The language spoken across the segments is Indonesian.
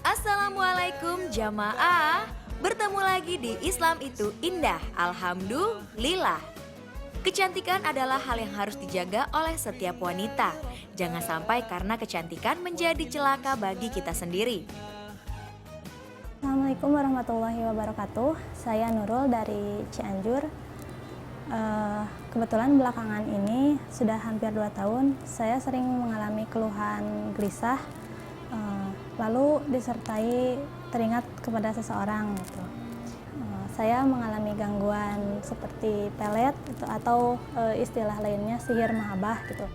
Assalamualaikum jamaah. Bertemu lagi di Islam itu indah, alhamdulillah. Kecantikan adalah hal yang harus dijaga oleh setiap wanita. Jangan sampai karena kecantikan menjadi celaka bagi kita sendiri. Assalamualaikum warahmatullahi wabarakatuh. Saya Nurul dari Cianjur. Kebetulan belakangan ini sudah hampir 2 tahun saya sering mengalami keluhan gelisah, lalu disertai teringat kepada seseorang gitu. Saya mengalami gangguan seperti pelet atau istilah lainnya sihir mahabbah gitu.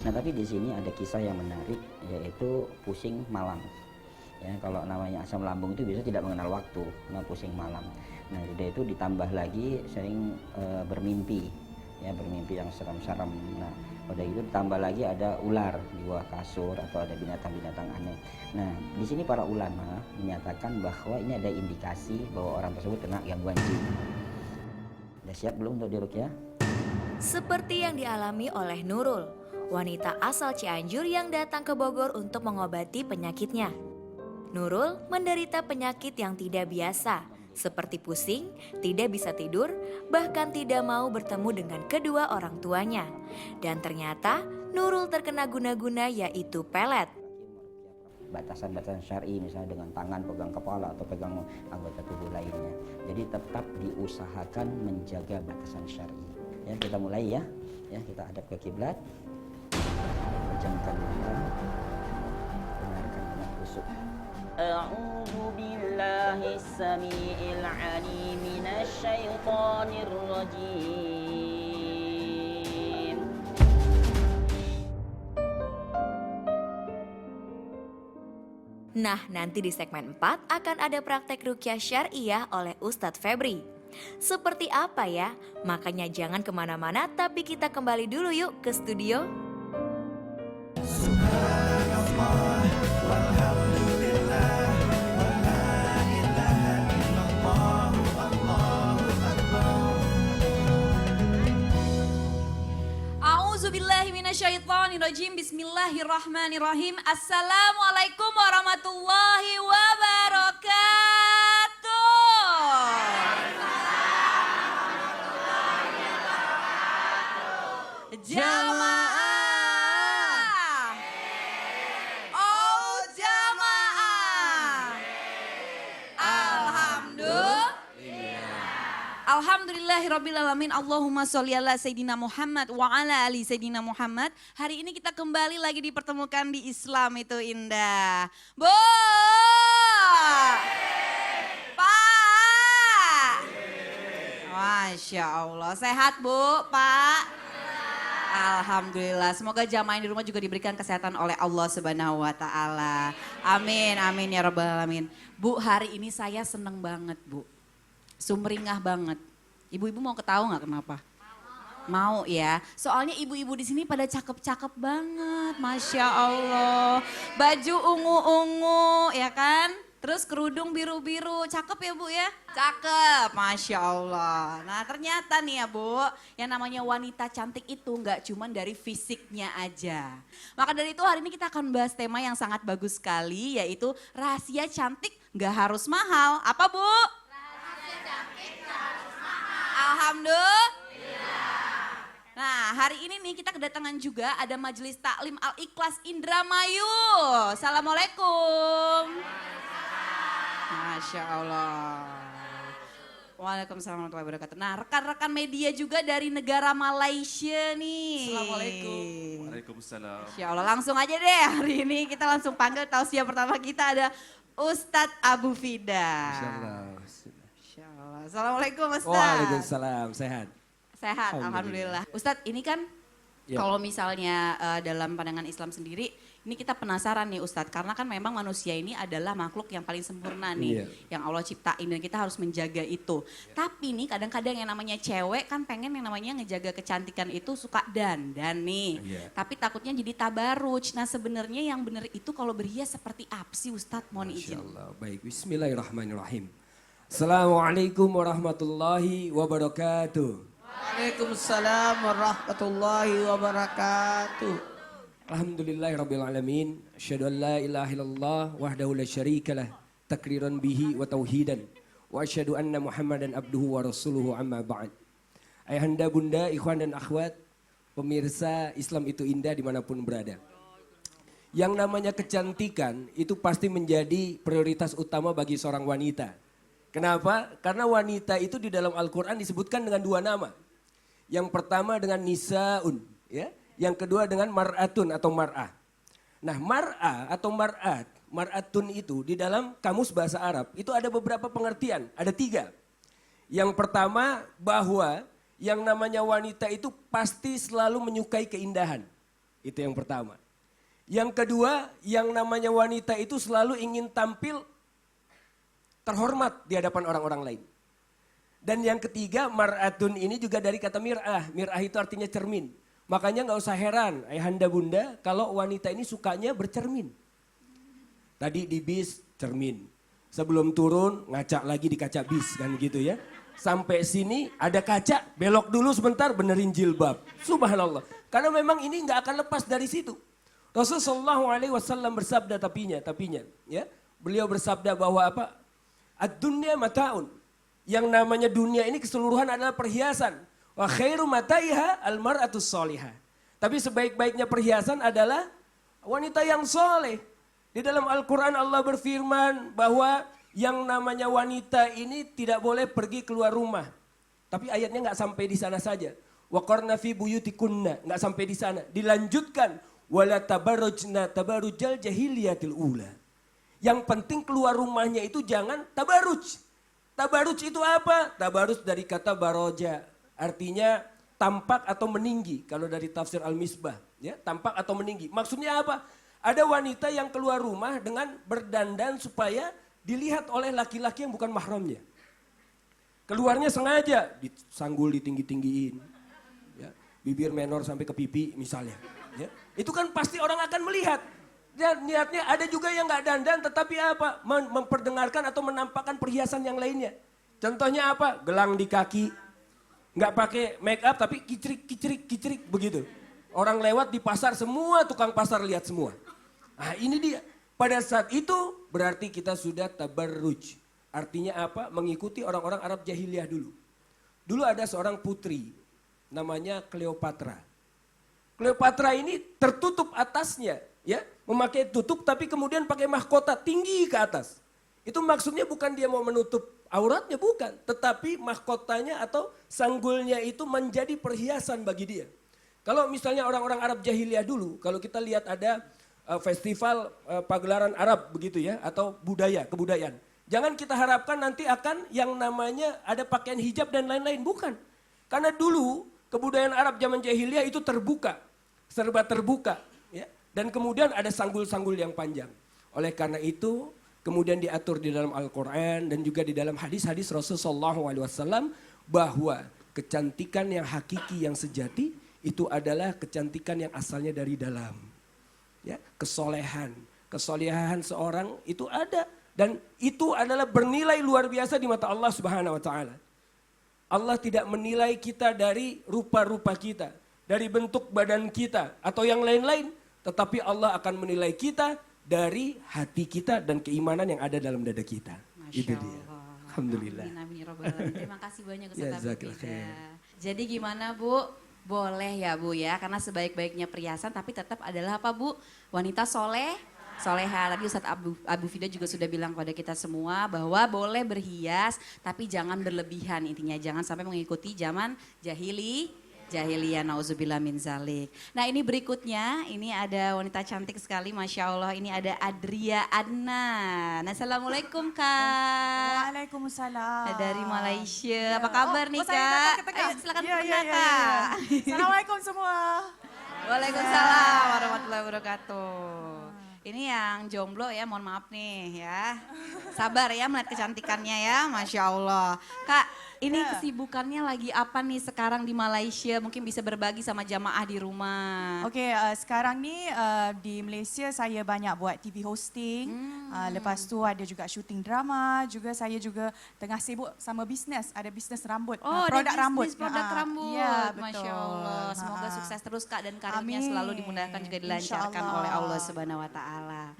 Nah, tapi di sini ada kisah yang menarik, yaitu pusing malam. Ya, kalau namanya asam lambung itu biasa tidak mengenal waktu, nah pusing malam. Nah, sudah itu ditambah lagi sering bermimpi, ya bermimpi yang seram-seram. Nah, pada itu ditambah lagi ada ular di bawah kasur atau ada binatang-binatang aneh. Nah, di sini para ulama menyatakan bahwa ini ada indikasi bahwa orang tersebut kena gangguan jin. Sudah siap belum untuk diruqyah? Seperti yang dialami oleh Nurul, wanita asal Cianjur yang datang ke Bogor untuk mengobati penyakitnya. Nurul menderita penyakit yang tidak biasa, seperti pusing, tidak bisa tidur, bahkan tidak mau bertemu dengan kedua orang tuanya. Dan ternyata Nurul terkena guna-guna yaitu pelet. Batasan-batasan syar'i misalnya dengan tangan pegang kepala atau pegang anggota tubuh lainnya. Jadi tetap diusahakan menjaga batasan syar'i. Ya, kita mulai ya. Ya, kita hadap ke kiblat. Pejamkan mata. Dengarkan dengan khusyuk. A'udzu billahi samii'il 'aliim minasy syaithanir rajiim. Nah, nanti di segmen 4 akan ada praktek ruqyah syariah oleh Ustadz Febri. Seperti apa ya? Makanya jangan kemana-mana, tapi kita kembali dulu yuk ke studio. A'udzubillahiminasyaitonirrajim. Bismillahirrahmanirrahim. Assalamualaikum warahmatullahi wabarakatuh. Jamaah. Oh jamaah. Alhamdulillahirrabbilalamin. Allahumma sholli ala Sayyidina Muhammad wa ala ali Sayyidina Muhammad. Hari ini kita kembali lagi dipertemukan di Islam itu indah. Bu! Pak! Masya Allah. Sehat Bu, Pak? Alhamdulillah. Semoga jamaah di rumah juga diberikan kesehatan oleh Allah Subhanahu wa taala. Amin, amin ya rabbal alamin. Bu, hari ini saya seneng banget, Bu. Sumringah banget. Ibu-ibu mau ketahui nggak kenapa? Mau ya. Soalnya ibu-ibu di sini pada cakep-cakep banget, Masya Allah. Baju ungu-ungu, ya kan? Terus kerudung biru-biru, cakep ya Bu ya? Cakep, Masya Allah. Nah ternyata nih ya Bu, yang namanya wanita cantik itu nggak cuma dari fisiknya aja. Maka dari itu hari ini kita akan bahas tema yang sangat bagus sekali, yaitu rahasia cantik nggak harus mahal. Apa Bu? Rahasia cantik nggak harus mahal. Alhamdulillah. Nah hari ini nih kita kedatangan juga ada Majelis Taklim Al-Ikhlas Indramayu. Assalamualaikum. Masya Allah. Waalaikumsalam warahmatullahi wabarakatuh. Nah rekan-rekan media juga dari negara Malaysia nih. Assalamualaikum. Waalaikumsalam. Masya Allah langsung aja deh hari ini kita langsung panggil tausiah pertama kita ada Ustadz Abu Fida. Masya Allah. Assalamualaikum Ustadz. Waalaikumsalam, sehat. Sehat, Alhamdulillah. Ustadz ini kan Ya. Kalau misalnya dalam pandangan Islam sendiri, ini kita penasaran nih Ustadz, karena kan memang manusia ini adalah makhluk yang paling sempurna nih, Iya. yang Allah ciptain dan kita harus menjaga itu. Tapi nih kadang-kadang yang namanya cewek kan pengen yang namanya ngejaga kecantikan itu suka dandan nih, Iya. tapi takutnya jadi tabaruj. Nah sebenarnya yang benar itu kalau berhias seperti apa sih Ustadz? Mohon Masya izin. Allah. Baik, bismillahirrahmanirrahim. Assalamualaikum warahmatullahi wabarakatuh. Waalaikumsalam warahmatullahi wabarakatuh. Alhamdulillahirrabbilalamin. Asyhadu an la ilaha illallah wahdahu la syarikalah takriran bihi wa tauhidan. Wa asyhadu anna Muhammadan abduhu wa rasuluhu amma ba'd. Ayahanda bunda, ikhwan dan akhwat, pemirsa Islam itu indah dimanapun berada. Yang namanya kecantikan itu pasti menjadi prioritas utama bagi seorang wanita. Kenapa? Karena wanita itu di dalam Al-Quran disebutkan dengan dua nama. Yang pertama dengan nisaun, ya. Yang kedua dengan mar'atun atau mar'ah. Nah, mar'ah atau mar'at, mar'atun itu di dalam kamus bahasa Arab itu ada beberapa pengertian, ada 3. Yang pertama bahwa yang namanya wanita itu pasti selalu menyukai keindahan. Itu yang pertama. Yang kedua, yang namanya wanita itu selalu ingin tampil terhormat di hadapan orang-orang lain. Dan yang ketiga, mar'atun ini juga dari kata mir'ah. Mir'ah itu artinya cermin. Makanya nggak usah heran, ayahanda bunda, kalau wanita ini sukanya bercermin. Tadi di bis, cermin. Sebelum turun, ngaca lagi di kaca bis, kan gitu ya. Sampai sini ada kaca, belok dulu sebentar, benerin jilbab. Subhanallah. Karena memang ini nggak akan lepas dari situ. Rasulullah SAW bersabda tapinya, ya. Beliau bersabda bahwa apa? Ad-dunya mataun. Yang namanya dunia ini keseluruhan adalah perhiasan. Wa khairu mataiha al-mar'atus solihah. Tapi sebaik-baiknya perhiasan adalah wanita yang soleh. Di dalam Al-Quran Allah berfirman bahwa yang namanya wanita ini tidak boleh pergi keluar rumah. Tapi ayatnya nggak sampai di sana saja. Wa qarna fi buyutikunna, nggak sampai di sana. Dilanjutkan wala tabarrujna tabarujal jahiliyatil ula. Yang penting keluar rumahnya itu jangan tabaruj. Tabaruj itu apa? Tabaruj dari kata baroja. Artinya tampak atau meninggi. Kalau dari tafsir Al-Misbah. Ya, tampak atau meninggi. Maksudnya apa? Ada wanita yang keluar rumah dengan berdandan supaya dilihat oleh laki-laki yang bukan mahramnya. Keluarnya sengaja disanggul ditinggi-tinggiin. Ya, bibir menor sampai ke pipi misalnya. Ya, itu kan pasti orang akan melihat. Dan niatnya ada juga yang nggak dandan tetapi apa? Memperdengarkan atau menampakkan perhiasan yang lainnya. Contohnya apa? Gelang di kaki. Nggak pakai make up tapi kicrik begitu. Orang lewat di pasar semua tukang pasar lihat semua. Nah ini dia. Pada saat itu berarti kita sudah tabarruj. Artinya apa? Mengikuti orang-orang Arab jahiliyah dulu. Dulu ada seorang putri namanya Cleopatra. Cleopatra ini tertutup atasnya, ya, memakai tutup tapi kemudian pakai mahkota tinggi ke atas. Itu maksudnya bukan dia mau menutup auratnya, bukan. Tetapi mahkotanya atau sanggulnya itu menjadi perhiasan bagi dia. Kalau misalnya orang-orang Arab jahiliyah dulu, kalau kita lihat ada festival pagelaran Arab begitu ya, atau kebudayaan. Jangan kita harapkan nanti akan yang namanya ada pakaian hijab dan lain-lain, bukan. Karena dulu kebudayaan Arab zaman jahiliyah itu terbuka, serba terbuka. Ya. Dan kemudian ada sanggul-sanggul yang panjang. Oleh karena itu kemudian diatur di dalam Al-Quran dan juga di dalam hadis-hadis Rasulullah SAW bahwa kecantikan yang hakiki, yang sejati itu adalah kecantikan yang asalnya dari dalam. Ya, kesolehan seorang itu ada dan itu adalah bernilai luar biasa di mata Allah Subhanahu wa taala. Allah tidak menilai kita dari rupa-rupa kita, dari bentuk badan kita atau yang lain-lain, tetapi Allah akan menilai kita dari hati kita dan keimanan yang ada dalam dada kita. Masya Itu dia. Allah. Alhamdulillah. Amin, amin, ya Rabbal Alamin. Terima kasih banyak Ustaz Abu Jazakallah Fida. khair. Jadi gimana Bu? Boleh ya Bu ya, karena sebaik-baiknya perhiasan tapi tetap adalah apa Bu? Wanita soleha. Tadi Ustaz Abu Fida juga sudah bilang kepada kita semua bahwa boleh berhias tapi jangan berlebihan intinya. Jangan sampai mengikuti zaman jahiliyah, nauzubillah min zalik. Nah ini berikutnya, ini ada wanita cantik sekali, Masya Allah. Ini ada Adria Adnan. Assalamualaikum Kak. Waalaikumsalam. Dari Malaysia. Apa kabar nih saya Kak? datang ke tengah. Ayo silakan Iya, ke iya, tengah iya, Kak. iya. Assalamualaikum semua. Waalaikumsalam warahmatullahi wabarakatuh. Ini yang jomblo ya, mohon maaf nih ya. Sabar ya melihat kecantikannya ya, Masya Allah. Kak, ini kesibukannya lagi apa nih sekarang di Malaysia? Mungkin bisa berbagi sama jamaah di rumah. Okey, sekarang ni di Malaysia saya banyak buat TV hosting. Lepas tu ada juga syuting drama. Juga saya juga tengah sibuk sama bisnes. Ada bisnes rambut. Oh, produk ada rambut. bisnis produk rambut. Ya, betul. Masya Allah. Semoga sukses terus Kak dan karirnya Amin. selalu dimudahkan juga dilancarkan InsyaAllah. oleh Allah Subhanahu wa taala.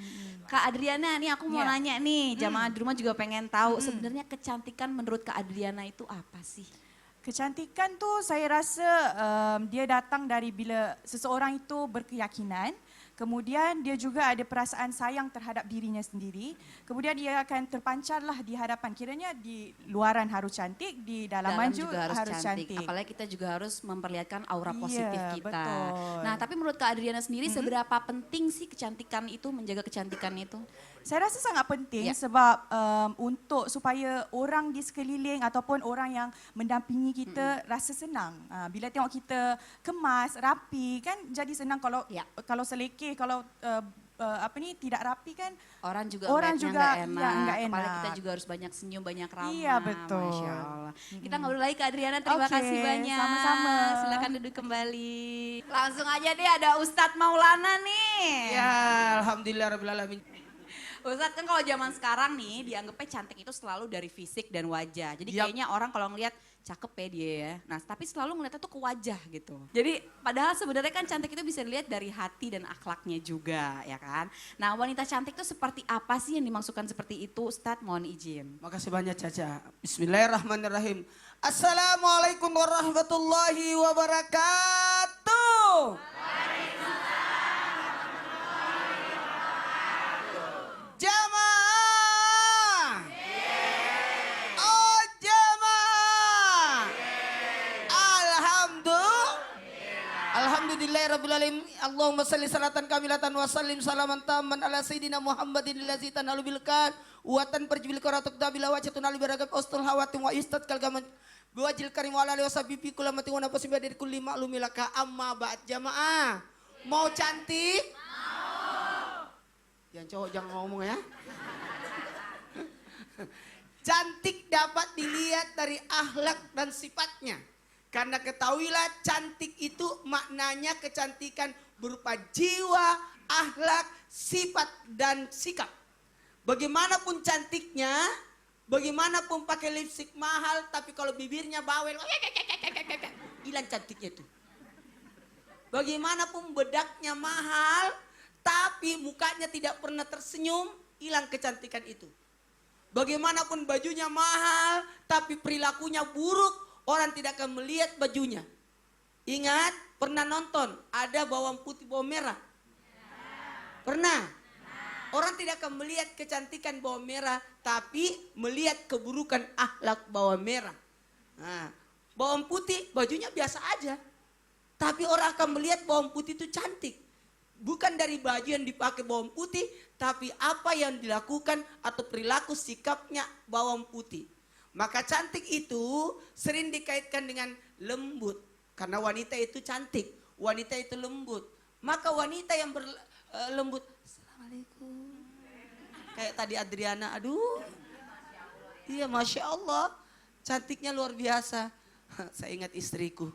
Kak Adriana, nih aku mau Ya. nanya nih, jamaah di rumah juga pengen tahu sebenarnya kecantikan menurut Kak Adriana itu apa sih? Kecantikan tu saya rasa dia datang dari bila seseorang itu berkeyakinan. Kemudian dia juga ada perasaan sayang terhadap dirinya sendiri. Kemudian dia akan terpancarlah di hadapan. Kiranya di luaran harus cantik, di dalaman juga harus cantik. Apalagi kita juga harus memperlihatkan aura Iya, positif kita. betul. Nah, tapi menurut Kak Adriana sendiri seberapa penting sih kecantikan itu, menjaga kecantikan itu? Saya rasa sangat penting Ya. sebab untuk supaya orang di sekeliling ataupun orang yang mendampingi kita rasa senang. Bila tengok kita kemas, rapi kan jadi senang kalau Ya. kalau selekeh, kalau tidak rapi kan Orang juga Orang ngeliatnya juga, nggak enak. ya, nggak Apalagi enak. kita juga harus banyak senyum, banyak ramah. Iya, betul. Masya Allah. Kita ngobrol lagi Kak Adriana, terima Oke, kasih banyak. sama-sama. Silakan duduk kembali. Langsung aja deh ada Ustadz Maulana nih. Ya, alhamdulillah rabbil alamin. Ustadz kan kalau zaman sekarang nih dianggapnya cantik itu selalu dari fisik dan wajah. Jadi Yap. kayaknya orang kalau ngelihat cakep ya dia ya. Nah tapi selalu ngeliatnya tuh ke wajah gitu. Jadi padahal sebenarnya kan cantik itu bisa dilihat dari hati dan akhlaknya juga ya kan. Nah wanita cantik itu seperti apa sih yang dimaksudkan seperti itu Ustadz, mohon izin. Makasih banyak Caca. Bismillahirrahmanirrahim. Assalamualaikum warahmatullahi wabarakatuh. Jamaah. Oh jamaah. Alhamdulillahirrabbilalamin. Allahumma salli salatan kamilatan wa sallim salaman tamman ala sayyidina Muhammadin allazi tanalu bilkan wa tanfarju bil qaratuk dabila wajhatun al baragam ustul hawatim wa istad kalgaman biwajil karim wa ala alihi wasabi fi kullamatin wa nafasin bi dari kulli ma'lumi laka amma ba'd. Jamaah mau cantik? Mau. Yang cowok jangan ngomong ya. Cantik dapat dilihat dari akhlak dan sifatnya. Karena ketahuilah cantik itu maknanya kecantikan berupa jiwa, akhlak, sifat, dan sikap. Bagaimanapun cantiknya, bagaimanapun pakai lipstik mahal, tapi kalau bibirnya bawel, hilang cantiknya itu. Bagaimanapun bedaknya mahal, tapi mukanya tidak pernah tersenyum, hilang kecantikan itu. Bagaimanapun bajunya mahal, tapi perilakunya buruk, orang tidak akan melihat bajunya. Ingat, pernah nonton ada bawang putih bawang merah? Pernah? Orang tidak akan melihat kecantikan bawang merah, tapi melihat keburukan akhlak bawang merah. Nah, bawang putih bajunya biasa aja, tapi orang akan melihat bawang putih itu cantik. Bukan dari baju yang dipakai bawang putih, tapi apa yang dilakukan atau perilaku sikapnya bawang putih. Maka cantik itu sering dikaitkan dengan lembut. Karena wanita itu cantik, wanita itu lembut. Maka wanita yang lembut, Assalamualaikum. Kayak tadi Adriana, aduh. Iya Masya Allah, cantiknya luar biasa. Saya ingat istriku.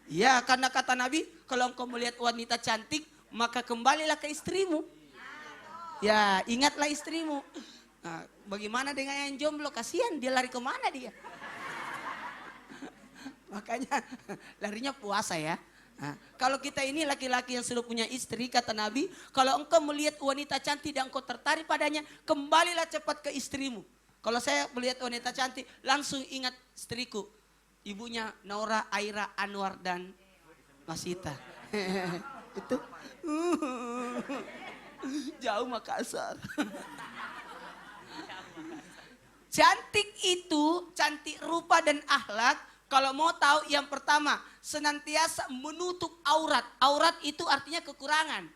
Ya karena kata Nabi, kalau engkau melihat wanita cantik, maka kembalilah ke istrimu. Ya ingatlah istrimu. Nah, bagaimana dengan yang jomblo? Kasihan dia lari kemana dia? Makanya larinya puasa ya. Nah, kalau kita ini laki-laki yang sudah punya istri, kata Nabi, kalau engkau melihat wanita cantik dan engkau tertarik padanya, kembalilah cepat ke istrimu. Kalau saya melihat wanita cantik, langsung ingat istriku. Ibunya Naura, Aira, Anwar, dan Masita. Itu jauh Makassar. Cantik itu, cantik rupa dan akhlak. Kalau mau tahu yang pertama, senantiasa menutup aurat. Aurat itu artinya kekurangan.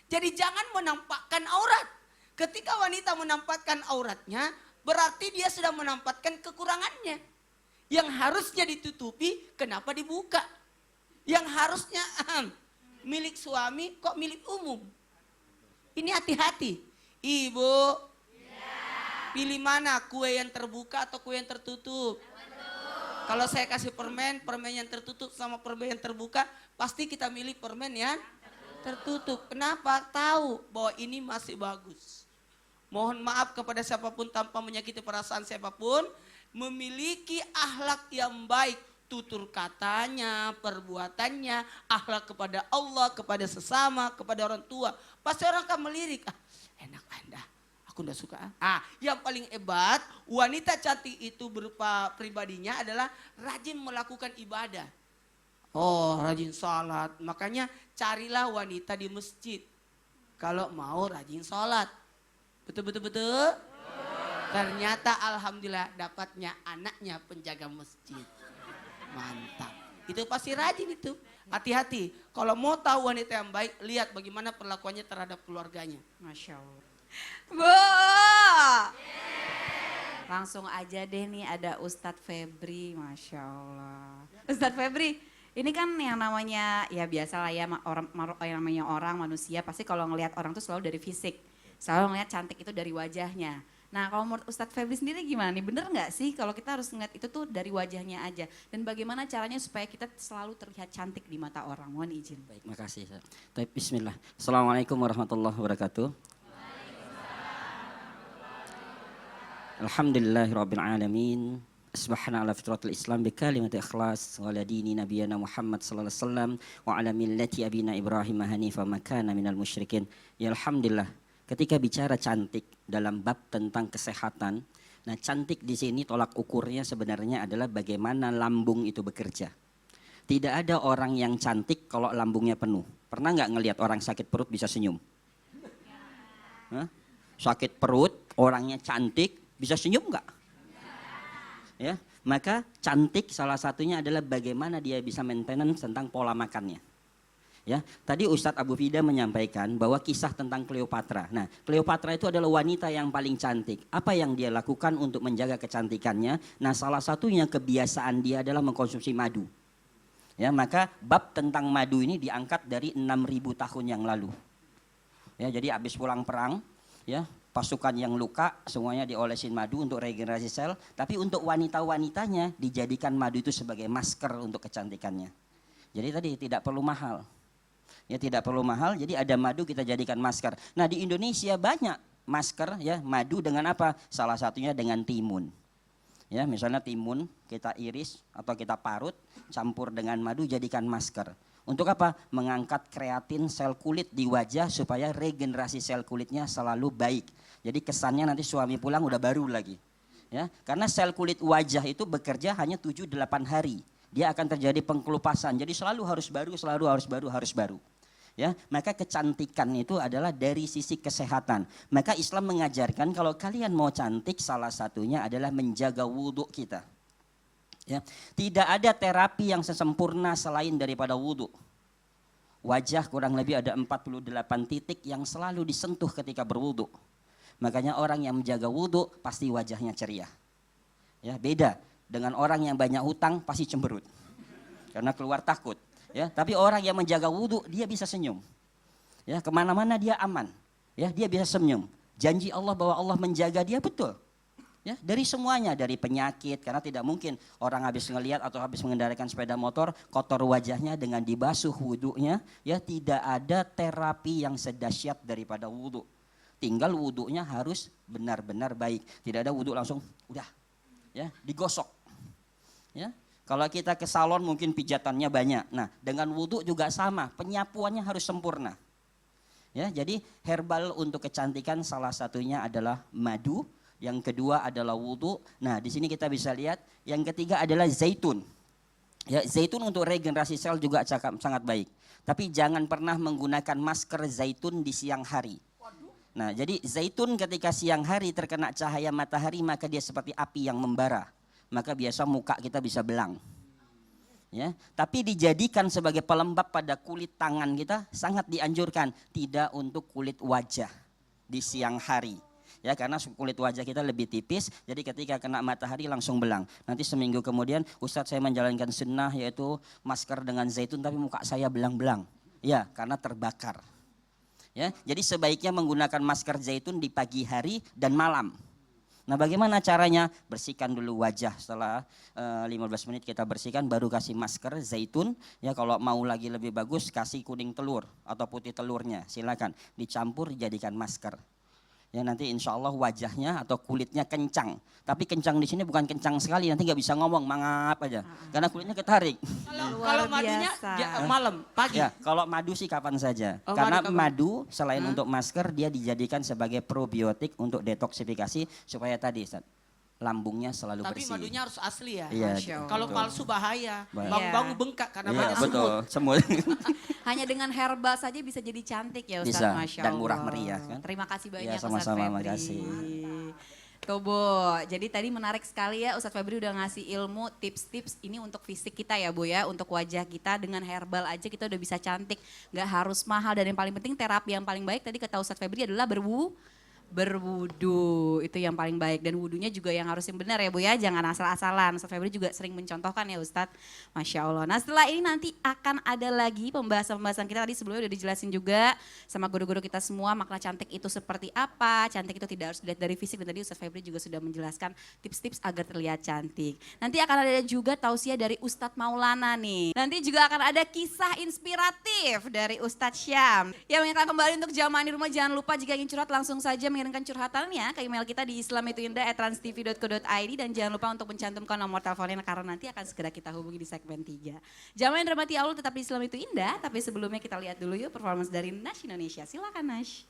Jadi jangan menampakkan aurat. Ketika wanita menampakkan auratnya, berarti dia sudah menampakkan kekurangannya. Yang harusnya ditutupi, kenapa dibuka? Yang harusnya milik suami kok milik umum. Ini hati-hati. Ibu, pilih mana, kue yang terbuka atau kue yang tertutup? Kalau saya kasih permen yang tertutup sama permen yang terbuka, pasti kita milih permen yang tertutup. Kenapa? Tahu bahwa ini masih bagus. Mohon maaf kepada siapapun tanpa menyakiti perasaan siapapun, memiliki akhlak yang baik, tutur katanya, perbuatannya, akhlak kepada Allah, kepada sesama, kepada orang tua. Pasti orang akan melirik, enak Anda, aku enggak suka. Yang paling hebat, wanita cantik itu berupa pribadinya adalah rajin melakukan ibadah. Oh, rajin sholat. Makanya carilah wanita di masjid. Kalau mau rajin sholat. Betul. Ternyata alhamdulillah dapatnya anaknya penjaga masjid. Mantap. Itu pasti rajin itu. Hati-hati. Kalau mau tahu wanita yang baik, lihat bagaimana perlakuannya terhadap keluarganya. Masya Allah. Bu. Langsung aja deh nih ada Ustadz Febri, Masya Allah. Ustadz Febri, ini kan yang namanya, ya biasa lah ya, yang namanya orang, manusia, pasti kalau ngelihat orang tuh selalu dari fisik. Selalu ngelihat cantik itu dari wajahnya. Nah kalau menurut Ustadz Febri sendiri gimana nih, bener nggak sih kalau kita harus ngeliat itu tuh dari wajahnya aja? Dan bagaimana caranya supaya kita selalu terlihat cantik di mata orang? Mohon izin. Baik, makasih. Bismillah. Assalamualaikum warahmatullahi wabarakatuh. Alhamdulillahirabbil alamin. Asbahna ala fitratil Islam bi kalimati ikhlas wa ala dini nabiyana Muhammad sallallahu alaihi wasallam wa ala millati abina Ibrahim hanifa ma kana minal musyrikin. Ya alhamdulillah. Ketika bicara cantik dalam bab tentang kesehatan, nah cantik di sini tolak ukurnya sebenarnya adalah bagaimana lambung itu bekerja. Tidak ada orang yang cantik kalau lambungnya penuh. Pernah nggak ngelihat orang sakit perut bisa senyum? Hah? Sakit perut, orangnya cantik, bisa senyum nggak? Ya, maka cantik salah satunya adalah bagaimana dia bisa maintenance tentang pola makannya. Ya, tadi Ustadz Abu Fida menyampaikan bahwa kisah tentang Cleopatra. Nah, Cleopatra itu adalah wanita yang paling cantik. Apa yang dia lakukan untuk menjaga kecantikannya? Nah, salah satunya kebiasaan dia adalah mengkonsumsi madu. Ya, maka bab tentang madu ini diangkat dari 6.000 tahun yang lalu. Ya, jadi habis pulang perang, ya, pasukan yang luka semuanya diolesin madu untuk regenerasi sel. Tapi untuk wanita-wanitanya dijadikan madu itu sebagai masker untuk kecantikannya. Jadi tadi tidak perlu mahal. Ya tidak perlu mahal, jadi ada madu kita jadikan masker. Nah di Indonesia banyak masker ya madu dengan apa? Salah satunya dengan timun. Ya misalnya timun kita iris atau kita parut, campur dengan madu jadikan masker. Untuk apa? Mengangkat kreatin sel kulit di wajah supaya regenerasi sel kulitnya selalu baik. Jadi kesannya nanti suami pulang udah baru lagi. Ya, karena sel kulit wajah itu bekerja hanya 7-8 hari. Dia akan terjadi pengkelupasan. Jadi selalu harus baru. Ya, maka kecantikan itu adalah dari sisi kesehatan. Maka Islam mengajarkan kalau kalian mau cantik salah satunya adalah menjaga wudhu kita. Ya, tidak ada terapi yang sesempurna selain daripada wudhu. Wajah kurang lebih ada 48 titik yang selalu disentuh ketika berwudhu. Makanya orang yang menjaga wudhu pasti wajahnya ceria. Ya, beda dengan orang yang banyak hutang pasti cemberut. Karena keluar takut. Ya, tapi orang yang menjaga wudhu dia bisa senyum. Ya, kemana-mana dia aman. Ya, dia bisa senyum. Janji Allah bahwa Allah menjaga dia betul. Ya, dari semuanya, dari penyakit, karena tidak mungkin orang habis ngelihat atau habis mengendalikan sepeda motor kotor wajahnya dengan dibasuh wudhunya. Ya, tidak ada terapi yang sedahsyat daripada wudhu. Tinggal wudhunya harus benar-benar baik. Tidak ada wudhu langsung udah, ya digosok. Ya. Kalau kita ke salon mungkin pijatannya banyak. Nah, dengan wudhu juga sama, penyapuannya harus sempurna. Ya, jadi herbal untuk kecantikan salah satunya adalah madu, yang kedua adalah wudhu. Nah, di sini kita bisa lihat, yang ketiga adalah zaitun. Ya, zaitun untuk regenerasi sel juga sangat baik. Tapi jangan pernah menggunakan masker zaitun di siang hari. Nah, jadi zaitun ketika siang hari terkena cahaya matahari maka dia seperti api yang membara. Maka biasa muka kita bisa belang. Ya, tapi dijadikan sebagai pelembab pada kulit tangan kita sangat dianjurkan, tidak untuk kulit wajah di siang hari. ya karena kulit wajah kita lebih tipis, jadi ketika kena matahari langsung belang. Nanti seminggu kemudian Ustadz saya menjalankan sunnah yaitu masker dengan zaitun tapi muka saya belang-belang. Ya, karena terbakar. Ya, jadi sebaiknya menggunakan masker zaitun di pagi hari dan malam. Nah, bagaimana caranya? Bersihkan dulu wajah, setelah 15 menit kita bersihkan baru kasih masker zaitun. Ya, kalau mau lagi lebih bagus kasih kuning telur atau putih telurnya, silakan dicampur dijadikan masker. Ya, nanti insya Allah wajahnya atau kulitnya kencang. Tapi kencang di sini bukan kencang sekali, nanti nggak bisa ngomong, mangap aja. Karena kulitnya ketarik. Kalau madunya malam, pagi. Ya, kalau madu sih kapan saja. Oh, Karena madu kapan? madu selain untuk masker dia dijadikan sebagai probiotik untuk detoksifikasi supaya tadi Ustaz, lambungnya selalu Tapi bersih. madunya harus asli ya. Iya, Masya Allah. Kalau betul. palsu bahaya. Bahaya. Bangun-bangun bengkak karena Iya, banyak betul, semut. semut. Hanya dengan herbal saja bisa jadi cantik ya Ustadz, Bisa, Masya dan Allah. murah meriah, kan? Terima kasih banyak Ya, Ustadz sama-sama, Febri. makasih. Tuh Bu, jadi tadi menarik sekali ya Ustadz Febri udah ngasih ilmu, tips-tips ini untuk fisik kita ya Bu ya, untuk wajah kita dengan herbal aja kita udah bisa cantik, nggak harus mahal, dan yang paling penting terapi yang paling baik tadi kata Ustadz Febri adalah berwudu, itu yang paling baik, dan wudunya juga yang harus yang benar ya Bu ya, jangan asal-asalan. Ustadz Febri juga sering mencontohkan ya Ustadz, Masya Allah. Nah setelah ini nanti akan ada lagi pembahasan-pembahasan kita, tadi sebelumnya udah dijelasin juga sama guru-guru kita semua makna cantik itu seperti apa, cantik itu tidak harus dilihat dari fisik, dan tadi Ustadz Febri juga sudah menjelaskan tips-tips agar terlihat cantik. Nanti akan ada juga tausiah dari Ustadz Maulana nih, nanti juga akan ada kisah inspiratif dari Ustadz Syam. Yang mengingatkan kembali untuk jamaah di rumah, jangan lupa jika ingin curhat langsung saja mengirimkan curhatannya ke email kita di islamituindah@transtv.co.id, dan jangan lupa untuk mencantumkan nomor teleponnya karena nanti akan segera kita hubungi di segmen 3. Jamaah yang dirahmati Allah tetap di Islam itu Indah, tapi sebelumnya kita lihat dulu yuk performance dari Nash Indonesia. Silakan Nash.